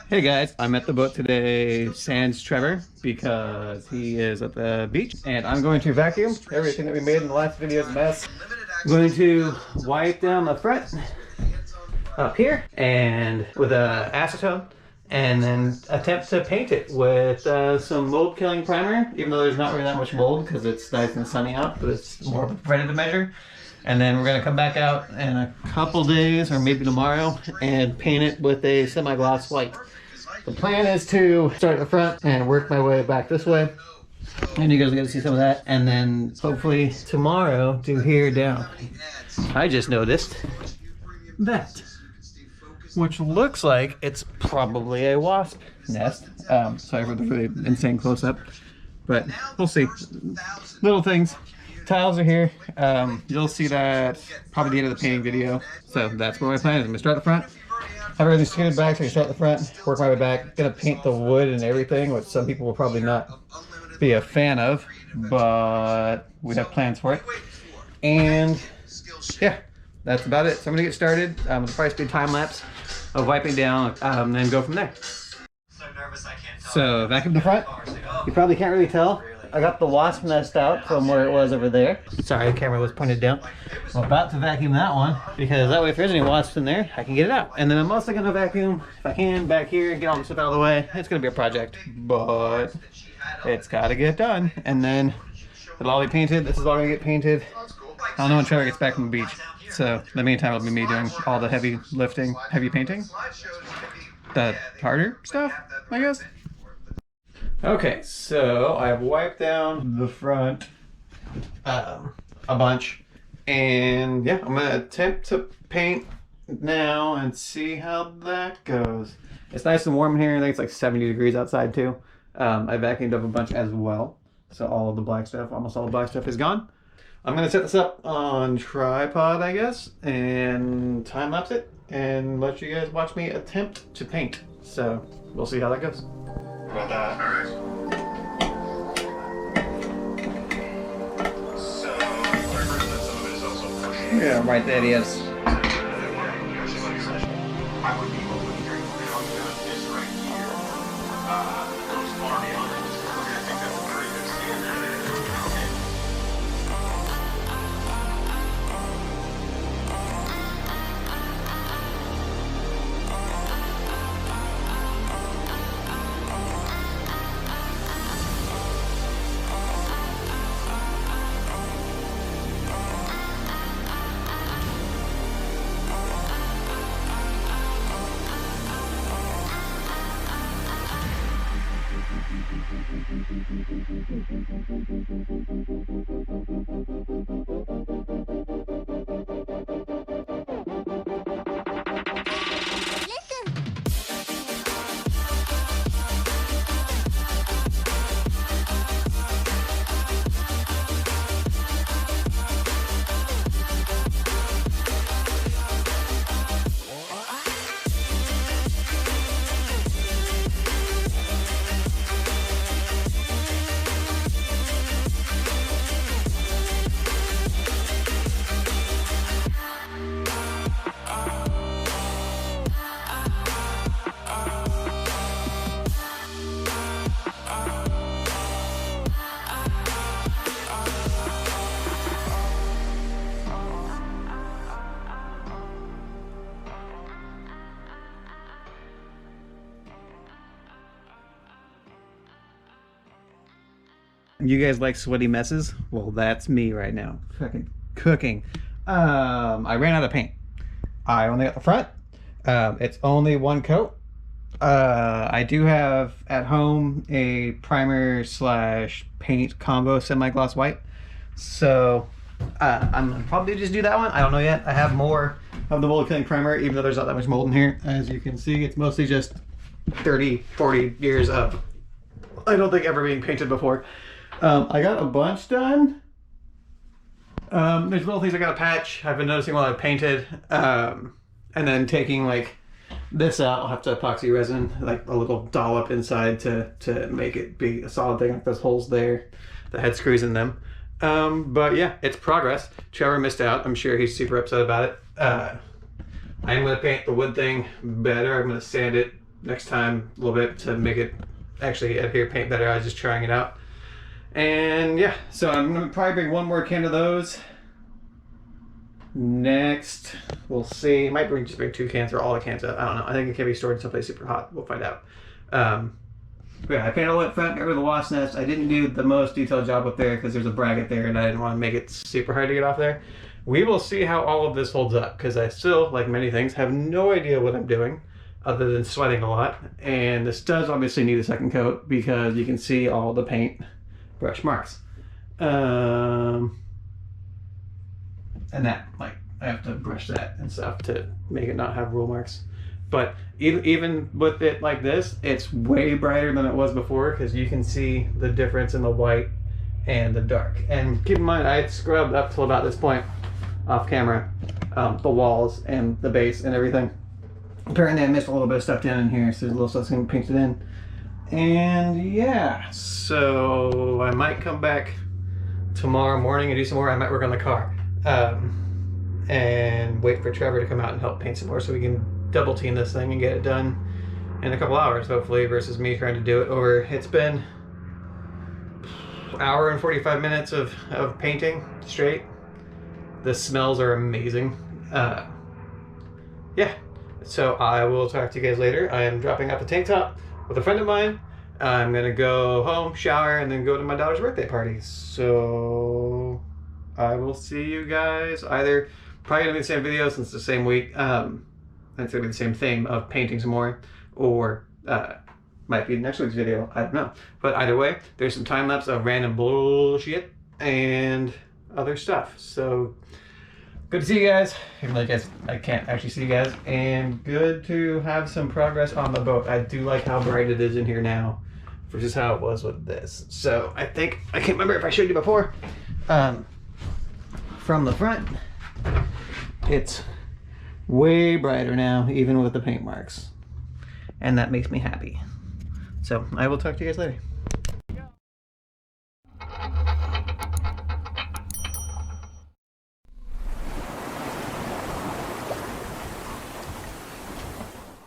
Hey guys, I'm at the boat today, sans Trevor, because he is at the beach, and I'm going to vacuum everything that we made in the last video's mess. I'm going to wipe down the front up here and with acetone, and then attempt to paint it with some mold killing primer, even though there's not really that much mold because it's nice and sunny out, but it's more of a preventative measure. And then we're gonna come back out in a couple days or maybe tomorrow and paint it with a semi-gloss white. The plan is to start at the front and work my way back this way. And you guys get to see some of that. And then hopefully tomorrow do here down. I just noticed that, which looks like it's probably a wasp nest. Sorry for the really insane close-up, but we'll see. Little things. Tiles are here. You'll see that probably the end of the painting video. So that's where my plan is. I'm gonna start at the front, have everything scooted back, so I can start at the front, work my way back. Gonna paint the wood and everything, which some people will probably not be a fan of, but we have plans for it. And yeah, that's about it. So I'm gonna get started. It'll probably be a time lapse of wiping down, and then go from there. So vacuum the front. You probably can't really tell. I got the wasp nest out from where it was over there. Sorry, the camera was pointed down. I'm about to vacuum that one because that way if there's any wasps in there, I can get it out. And then I'm also gonna vacuum, if I can, back here and get all the stuff out of the way. It's gonna be a project, but it's gotta get done. And then it'll all be painted. This is all gonna get painted. I don't know when Trevor gets back from the beach. So in the meantime, it'll be me doing all the heavy lifting, heavy painting. The harder stuff, I guess. Okay, so I've wiped down the front a bunch, and yeah, I'm gonna attempt to paint now and see how that goes. It's nice and warm in here. I think it's like 70 degrees outside too. I vacuumed up a bunch as well, so all of the black stuff, almost all the black stuff is gone. I'm gonna set this up on tripod, I guess, and time lapse it and let you guys watch me attempt to paint. So we'll see how that goes. About that. All right. So, our person that some of it is also pushing. Yeah, right there he is. I would be wondering how you got this right here. Goes far beyond it. I think that's a pretty good standard. You guys like sweaty messes? Well, that's me right now. Fucking cooking. I ran out of paint. I only got the front. It's only one coat. I do have at home a primer slash paint combo semi-gloss white. So I'm probably just do that one. I don't know yet. I have more of the mold killing primer, even though there's not that much mold in here. As you can see, it's mostly just 30, 40 years of, I don't think, ever being painted before. I got a bunch done. There's little things I got to patch. I've been noticing while I've painted. And then taking like this out, I'll have to epoxy resin, like a little dollop inside to make it be a solid thing. Like those holes there, the head screws in them. But yeah, it's progress. Trevor missed out. I'm sure he's super upset about it. I'm going to paint the wood thing better. I'm going to sand it next time a little bit to make it actually adhere paint better. I was just trying it out. And yeah, so I'm gonna probably bring one more can of those. Next, we'll see. Might just bring 2 cans or all the cans out. I don't know. I think it can be stored someplace super hot. We'll find out. But yeah, I painted all that front, got rid of the wasp nest. I didn't do the most detailed job up there because there's a bracket there and I didn't want to make it super hard to get off there. We will see how all of this holds up because I still, like many things, have no idea what I'm doing other than sweating a lot. And this does obviously need a second coat because you can see all the paint brush marks. And that, like, I have to brush that and stuff to make it not have rule marks. But even with it like this, it's way brighter than it was before because you can see the difference in the white and the dark. And keep in mind, I had scrubbed up till about this point off camera, the walls and the base and everything. Apparently I missed a little bit of stuff down in here, so there's a little stuff going to be painted in. And yeah, so I might come back tomorrow morning and do some more. I might work on the car. And wait for Trevor to come out and help paint some more so we can double team this thing and get it done in a couple hours hopefully versus me trying to do it over. It's been an hour and 45 minutes of painting straight. The smells are amazing. Yeah, so I will talk to you guys later. I am dropping off a tank top with a friend of mine. I'm gonna go home, shower, and then go to my daughter's birthday party. So I will see you guys either, probably gonna be the same video since it's the same week. It's gonna be the same theme of painting some more, or might be next week's video, I don't know. But either way, there's some time lapse of random bullshit and other stuff. So good to see you guys. Even though I can't actually see you guys, and good to have some progress on the boat. I do like how bright it is in here now versus how it was with this. So I think, I can't remember if I showed you before, from the front, it's way brighter now, even with the paint marks. And that makes me happy. So I will talk to you guys later.